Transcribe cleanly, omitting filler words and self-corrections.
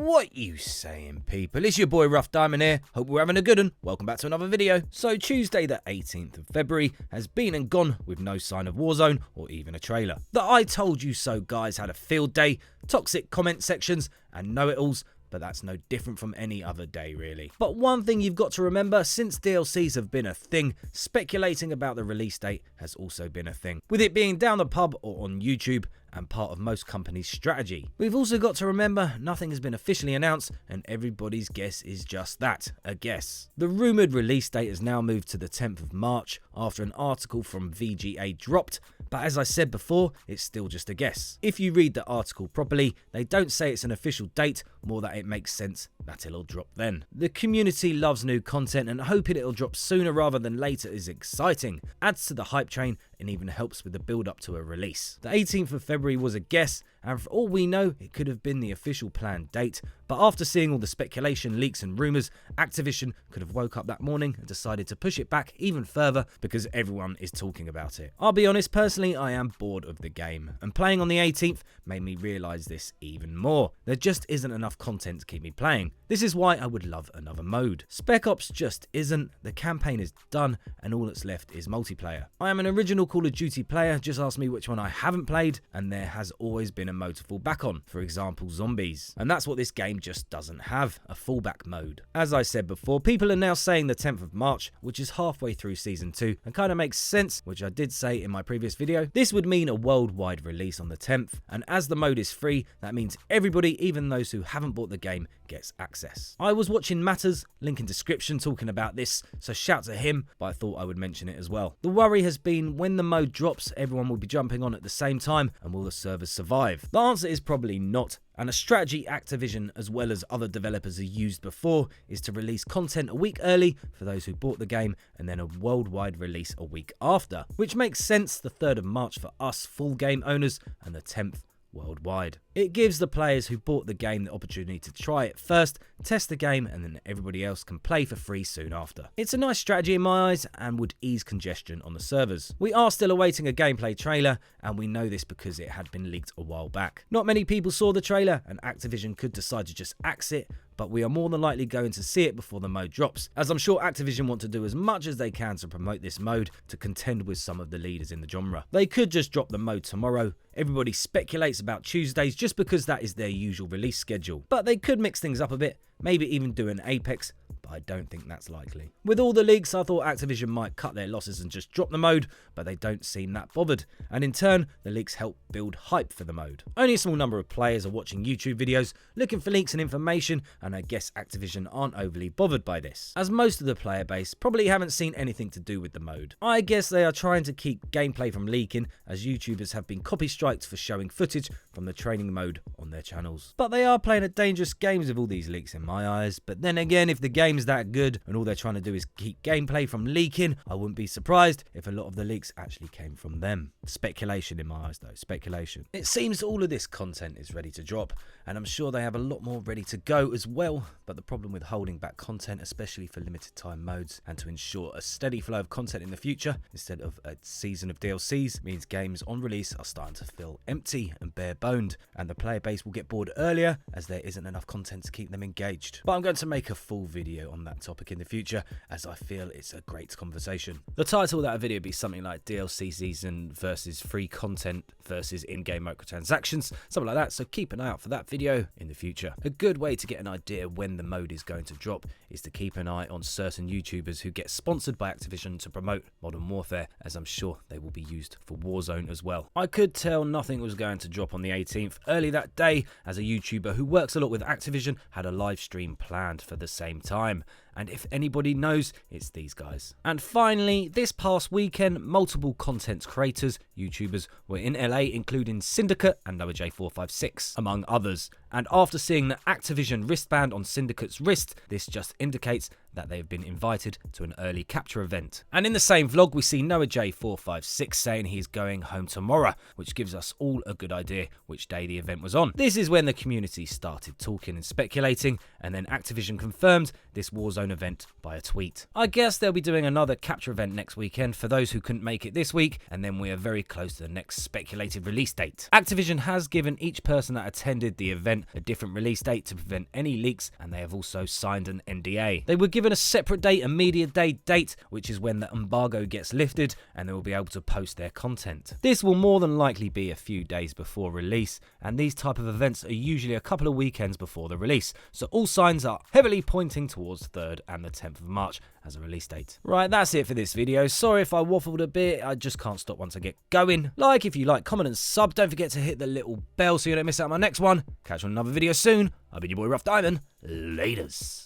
What you saying, people? It's your boy Rough Diamond here. Hope we're having a good one. Welcome back to another video. So Tuesday the 18th of February has been and gone with no sign of Warzone or even a trailer. The I told you so guys had a field day, toxic comment sections and know-it-alls, but that's no different from any other day really. But one thing you've got to remember, since DLCs have been a thing, speculating about the release date has also been a thing, with it being down the pub or on YouTube and part of most companies' strategy. We've also got to remember nothing has been officially announced and everybody's guess is just that, a guess. The rumoured release date has now moved to the 10th of March after an article from VGA dropped, but as I said before, it's still just a guess. If you read the article properly, they don't say it's an official date, more that it makes sense that it'll drop then. The community loves new content and hoping it'll drop sooner rather than later is exciting, adds to the hype train and even helps with the build up to a release. The 18th of February was a guess, and for all we know it could have been the official planned date, but after seeing all the speculation, leaks and rumours, Activision could have woke up that morning and decided to push it back even further because everyone is talking about it. I'll be honest, personally I am bored of the game, and playing on the 18th made me realise this even more. There just isn't enough content to keep me playing. This is why I would love another mode. Spec Ops just isn't, the campaign is done and all that's left is multiplayer. I am an original Call of Duty player, just ask me which one I haven't played, and there has always been a mode to fall back on, for example zombies. And that's what this game just doesn't have, a fallback mode. As I said before, people are now saying the 10th of March, which is halfway through Season 2, and kind of makes sense, which I did say in my previous video. This would mean a worldwide release on the 10th, and as the mode is free, that means everybody, even those who haven't bought the game, gets access. I was watching Matters, link in description, talking about this, so shout to him, but I thought I would mention it as well. The worry has been when the mode drops, everyone will be jumping on at the same time, and will the servers survive? The answer is probably not. And a strategy Activision as well as other developers have used before is to release content a week early for those who bought the game and then a worldwide release a week after, which makes sense, the 3rd of March for us full game owners and the 10th worldwide. It gives the players who bought the game the opportunity to try it first, test the game, and then everybody else can play for free soon after. It's a nice strategy in my eyes and would ease congestion on the servers. We are still awaiting a gameplay trailer, and we know this because it had been leaked a while back. Not many people saw the trailer, and Activision could decide to just axe it, but we are more than likely going to see it before the mode drops, as I'm sure Activision want to do as much as they can to promote this mode to contend with some of the leaders in the genre. They could just drop the mode tomorrow. Everybody speculates about Tuesdays just because that is their usual release schedule, but they could mix things up a bit, maybe even do an Apex, but I don't think that's likely. With all the leaks, I thought Activision might cut their losses and just drop the mode, but they don't seem that bothered, and in turn, the leaks help build hype for the mode. Only a small number of players are watching YouTube videos, looking for leaks and information, and I guess Activision aren't overly bothered by this, as most of the player base probably haven't seen anything to do with the mode. I guess they are trying to keep gameplay from leaking, as YouTubers have been copy striked for showing footage from the training mode on their channels. But they are playing at dangerous games with all these leaks in my eyes, but then again, if the game's that good and all they're trying to do is keep gameplay from leaking, I wouldn't be surprised if a lot of the leaks actually came from them. Speculation in my eyes though, speculation. It seems all of this content is ready to drop, and I'm sure they have a lot more ready to go as well, but the problem with holding back content, especially for limited time modes, and to ensure a steady flow of content in the future instead of a season of DLCs, means games on release are starting to feel empty and bare boned, and the player base will get bored earlier as there isn't enough content to keep them engaged. But I'm going to make a full video on that topic in the future, as I feel it's a great conversation. The title of that video would be something like DLC season versus free content versus in-game microtransactions, something like that, so keep an eye out for that video in the future. A good way to get an idea when the mode is going to drop is to keep an eye on certain YouTubers who get sponsored by Activision to promote Modern Warfare, as I'm sure they will be used for Warzone as well. I could tell nothing was going to drop on the 18th early that day, as a YouTuber who works a lot with Activision had a live stream planned for the same time, and if anybody knows, it's these guys. And finally, this past weekend, multiple content creators, YouTubers, were in LA, including Syndicate and Noah J456, among others. And after seeing the Activision wristband on Syndicate's wrist, this just indicates that they have been invited to an early capture event. And in the same vlog, we see Noah J456 saying he's going home tomorrow, which gives us all a good idea which day the event was on. This is when the community started talking and speculating, and then Activision confirmed this Warzone event by a tweet. I guess they'll be doing another capture event next weekend for those who couldn't make it this week, and then we are very close to the next speculated release date. Activision has given each person that attended the event a different release date to prevent any leaks, and they have also signed an NDA. They were given a separate date, a media day date, which is when the embargo gets lifted and they will be able to post their content. This will more than likely be a few days before release, and these type of events are usually a couple of weekends before the release, so all signs are heavily pointing towards 3rd and the 10th of March as a release date. Right, that's it for this video. Sorry if I waffled a bit, I just can't stop once I get going. Like if you like, comment and sub. Don't forget to hit the little bell so you don't miss out on my next one. Catch you on another video soon. I've been your boy Rough Diamond. Laters.